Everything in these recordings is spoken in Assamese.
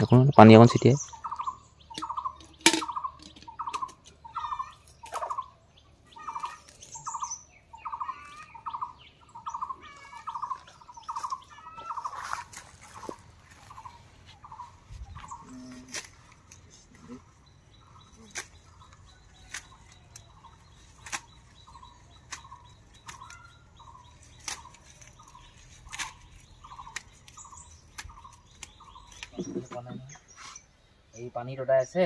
দেখুন পানী অকণ ছিটিয়াই এই পানী ৰদাই আছে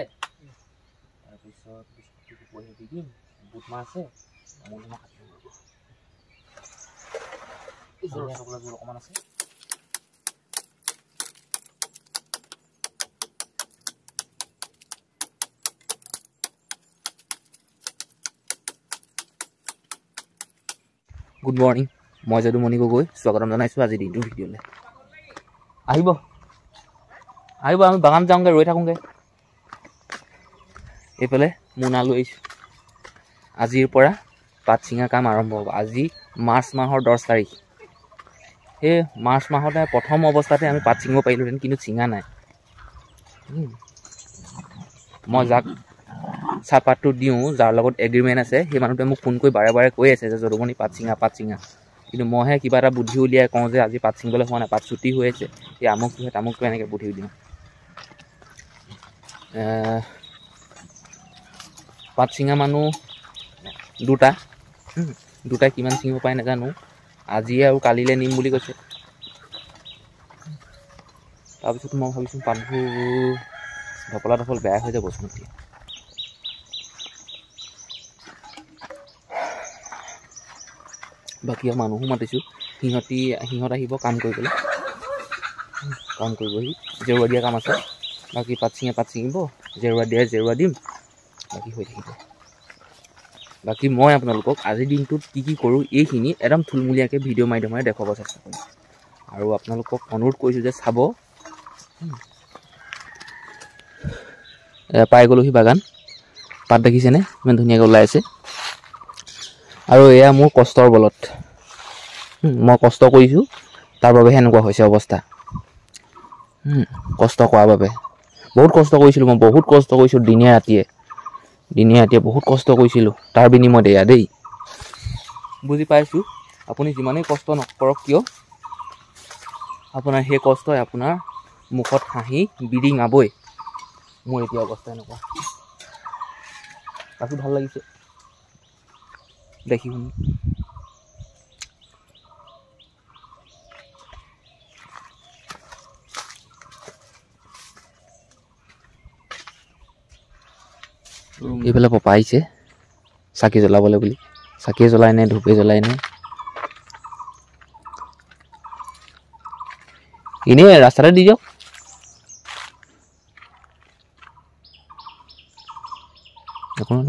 তাৰপিছত বিস্কুটটো পঢ়ি দি দিম বুট মাহ আছে আমুল মাহ কাটি দিব জোৰ অকণমান আছে গুড মৰ্ণিং মই যদুমণি গগৈ স্বাগতম জনাইছোঁ আজি দিনটোৰ ভিডিঅ'লৈ আহিব আহিব আমি বাগান যাওঁগৈ ৰৈ থাকোঁগৈ এইফালে মোনা লৈ আহিছোঁ আজিৰ পৰা পাত ছিঙা কাম আৰম্ভ হ'ব আজি মাৰ্চ মাহৰ 10 তাৰিখ সেই মাৰ্চ মাহতে প্ৰথম অৱস্থাতে আমি পাত ছিঙিব পাৰিলোহেঁতেন কিন্তু ছিঙা নাই মই যাক চাহপাতটো দিওঁ যাৰ লগত এগ্ৰিমেণ্ট আছে সেই মানুহটোৱে মোক ফোন কৰি বাৰে বাৰে কৈ আছে যে যদুমণি পাত ছিঙা কিন্তু মইহে কিবা এটা বুদ্ধি উলিয়াই কওঁ যে আজি পাত ছিঙিবলৈ হোৱা নাই পাত ছুটি হৈ আছে এই আমুকটোহে তামুকটো এনেকৈ বুদ্ধি দিওঁ পাত ছিঙা মানুহ দুটাই কিমান ছিঙিব পাৰে নাজানো আজিয়ে আৰু কালিলৈ নিম বুলি কৈছে তাৰপিছত মই ভাবিছোঁ পাতবোৰ ঢপলা বেয়া হৈ যাব চোন বাকী আৰু মানুহো মাতিছোঁ সিহঁত আহিব কাম কৰিবহি জেৰুৱা দিয়া কাম আছে বাকী পাত ছিঙিব জেৰুৱা দিম বাকী হৈ থাকিব বাকী মই আপোনালোকক আজিৰ দিনটোত কি কৰোঁ এইখিনি একদম থুলমূলীয়াকৈ ভিডিঅ' মাধ্যমেৰে দেখুৱাব চেষ্টা কৰিম আৰু আপোনালোকক অনুৰোধ কৰিছোঁ যে চাব পাই গ'লোহি বাগান পাত দেখিছেনে ইমান ধুনীয়াকৈ ওলাই আছে আৰু এয়া মোৰ কষ্টৰ বলত মই কষ্ট কৰিছোঁ তাৰ বাবে সেনেকুৱা হৈছে অৱস্থা কষ্ট কৰাৰ বাবে বহুত কষ্ট কৰিছিলোঁ মই বহুত কষ্ট কৰিছোঁ দিনে ৰাতিয়ে বহুত কষ্ট কৰিছিলোঁ তাৰ বিনিময়ত এয়া দেই বুজি পাইছোঁ আপুনি যিমানেই কষ্ট নকৰক কিয় আপোনাৰ সেই কষ্টই আপোনাৰ মুখত হাঁহি বিৰিঙাবই মোৰ এতিয়া অৱস্থা এনেকুৱা বাকী ভাল লাগিছে দেখি শুনি এইফালে পপা আহিছে চাকি জ্বলাবলৈ বুলি চাকিয়ে জ্বলাই নে ধূপে জ্বলাই নে এনেই ৰাস্তাতে দি যাওক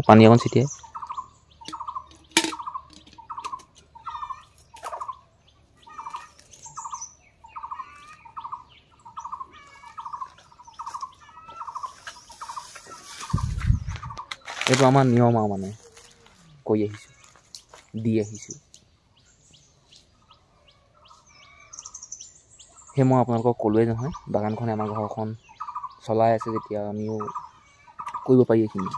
পানী অকণ ছিটিয়াই এইটো আমাৰ নিয়ম আৰু মানে কৈ আহিছোঁ দি আহিছোঁ সেই মই আপোনালোকক ক'লোৱেই নহয় বাগানখনে আমাৰ ঘৰখন চলাই আছে যেতিয়া আমিও কৰিব পাৰি এইখিনি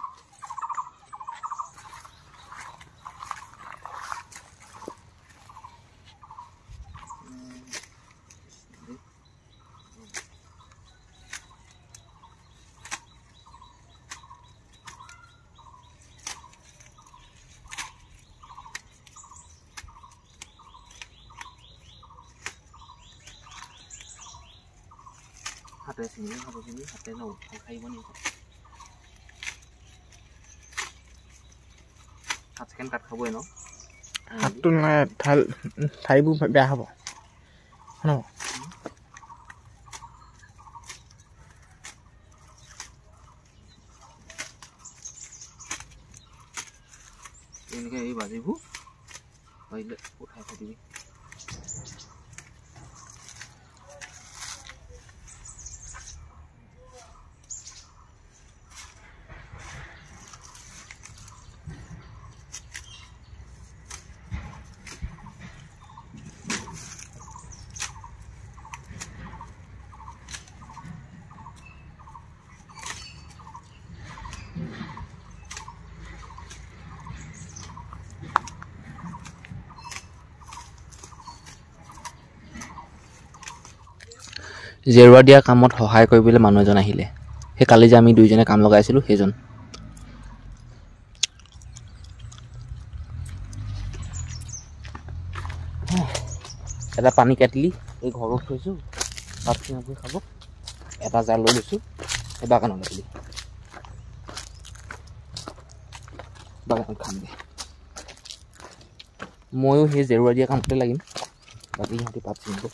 হাতে ছিঙি হাতে ন খাইব নি হাত ছেকেণ্ড কাট খাবই ন হাতটো নাই ঠাইবোৰ বেয়া হ'ব ন এনেকৈ এই বাজিবোৰ পাৰিলে উঠাই থৈ দিবি জেৰুৱা দিয়া কামত সহায় কৰিবলৈ মানুহ এজন আহিলে সেই কালি যে আমি দুইজনে কাম লগাইছিলোঁ সেইজন এটা পানী কাটিলি এই ঘৰত থৈছোঁ পাত চিঙাবোৰ খাব এটা জাল লৈ লৈছোঁ এই বাগানত কাটিলি বাগানত খামগৈ ময়ো সেই জেৰুৱা দিয়া কামতে লাগিম বাকী সিহঁতি পাত চিঙিব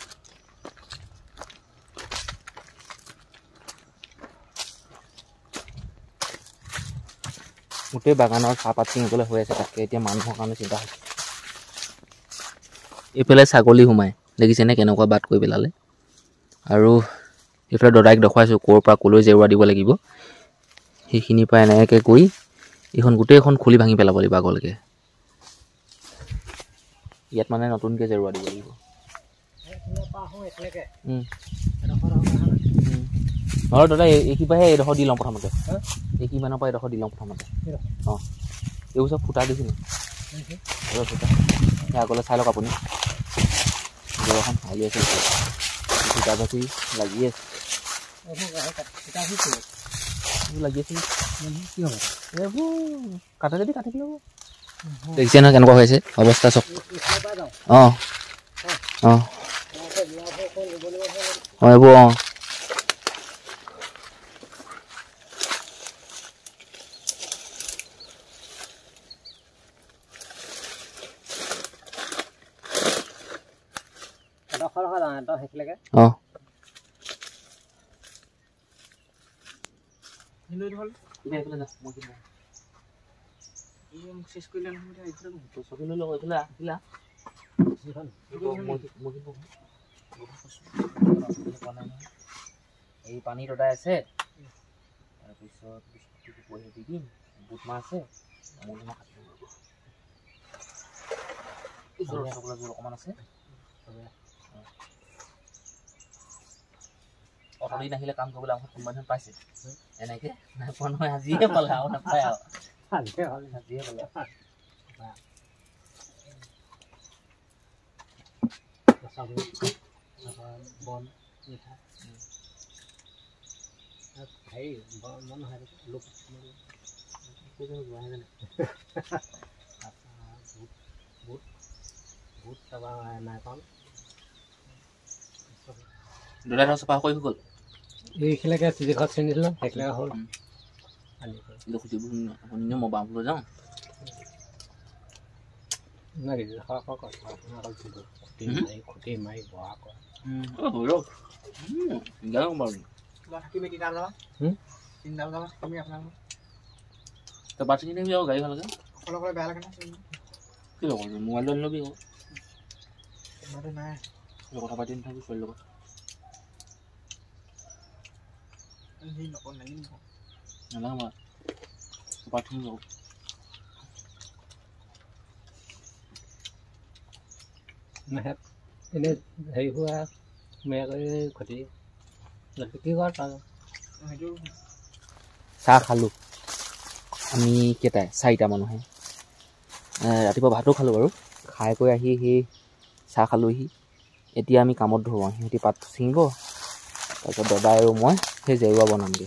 গোটেই বাগানৰ চাহপাত চিঙিবলৈ হৈ আছে তাতকৈ এতিয়া মানুহৰ কাৰণে চিন্তা হৈছে এইফালে ছাগলী সোমাই দেখিছেনে কেনেকুৱা বাট কৰি পেলালে আৰু এইফালে দদাইক দেখুৱাইছোঁ ক'ৰ পৰা ক'লৈ জেৰুৱা দিব লাগিব সেইখিনিৰ পৰা এনেকৈ কৰি এইখন গোটেইখন খুলি ভাঙি পেলাব লাগিব আগলৈকে ইয়াত মানে নতুনকৈ জেৰুৱা দিব লাগিব নহয় দাদা এইখিনিৰপৰাহে এইডোখৰ দি লওঁ প্ৰথমতে এইখিনিমানৰ পৰা এইডোখৰ দি লওঁ প্ৰথমতে অঁ এইবোৰ চব ফুটা দিছিলোঁ ফুটা আগলৈ চাই লওক আপুনি জেৰুৱাখন হালি আছে ফুটা পাতি লাগি আছে লাগি আছে এইবোৰ কাটা যদি কাটি দিব দেখিছে নহয় কেনেকুৱা হৈ আছে অৱস্থা চব অঁ অঁ অঁ এইবোৰ অঁ এই পানী দদাই আছে তাৰপিছত দি দিম বুট মাহ আছে অকণমান আছে অতদিন আহিলে কাম কৰিবলৈ আমাক কোনোবা দিন পাইছে এনেকৈ নাই পোৱা নহয় আজিয়ে পালে আৰু নাপায় আৰু আজিয়ে পালে বন মিঠা দাদা চফা কৰি হৈ গ'ল এইখিনিকে চিজিঘৰত চিন্দিছিলোঁ সেইখিনিকে হ'ল মই বামলৈ যাওঁ খুটি মাৰি বহা কৰা বাট চিনি যাওঁ গাড়ী ভালকে বেয়া লাগে কি লগৰ মোবাইলটো আনি ল'বি আকৌ নাই কথা পাতি নাথাকিবি ছোৱালীৰ লগত নালাগে মই পাঠিম যাব এনেই হেৰি হোৱা মেয়া কৰি ঘটি কি কৰা চাহ খালোঁ আমি কেইটাই 4টা মানুহে ৰাতিপুৱা ভাতো খালোঁ বাৰু খাই কৰি আহি সেই চাহ খালোঁহি এতিয়া আমি কামত ধৰোঁ সিহঁতি পাত ছিঙিব তাৰপিছত দাদা আৰু মই সেই জেৰুৱা বনামগৈ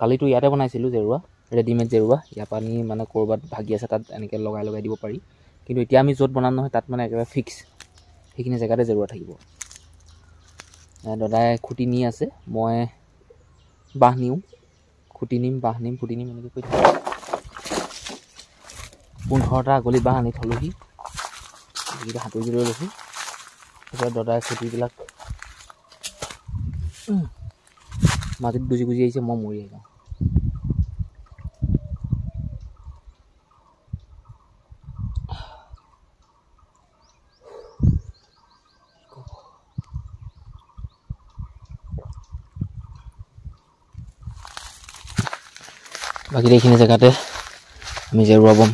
কালিতো ইয়াতে বনাইছিলোঁ জেৰুৱা ৰেডিমেড জেৰুৱা ইয়াৰ পৰা নি মানে ক'ৰবাত ভাগি আছে তাত এনেকৈ লগাই লগাই দিব পাৰি কিন্তু এতিয়া আমি য'ত বনাম নহয় তাত মানে একেবাৰে ফিক্স সেইখিনি জেগাতে জেৰুৱা থাকিব দাদাই খুটি নি আছে মই বাঁহ নিওঁ খুটি নিম বাঁহ নিম খুটি নিম এনেকৈ কৈ থাকোঁ 15টা গলি বাঁহ আনি থ'লোহি এইকেইটা সাঁতুৰি লৈ লৈছোঁ তাৰপিছত দাদাই খুটিবিলাক মাটিত গুজি গুজি আহিছে মই মৰি আহিলোঁ বাকী এইখিনি জেগাতে আমি জেৰুৱা বম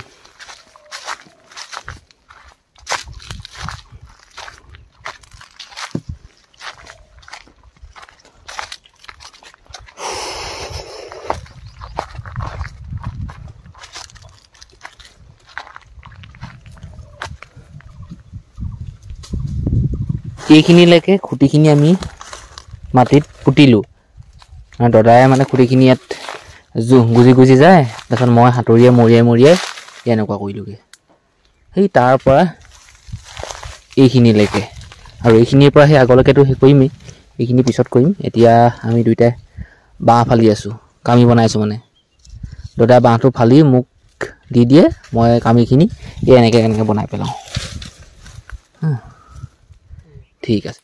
এইখিনিলৈকে খুঁটিখিনি আমি মাটিত পুতিলোঁ আৰু দাদাই মানে খুঁটিখিনি ইয়াত গুজি গুজি যায়। তাৰপিছত মই হাতুৰিয়ে মৰিয়াই এনেকুৱা কৰিলোঁগৈ সেই তাৰ পৰা এইখিনিলৈকে। আৰু এইখিনিৰ পৰা সেই আগলৈকেতো সেই কৰিমেই, এইখিনি পিছত কৰিম। এতিয়া আমি দুয়োটাই বাঁহ ফালি আছোঁ, কামি বনাইছোঁ মানে। দাদাই বাঁহটো ফালি মোক দি দিয়ে, মই কামিখিনি এনেকৈ বনাই পেলাওঁ। ঠিক আছে।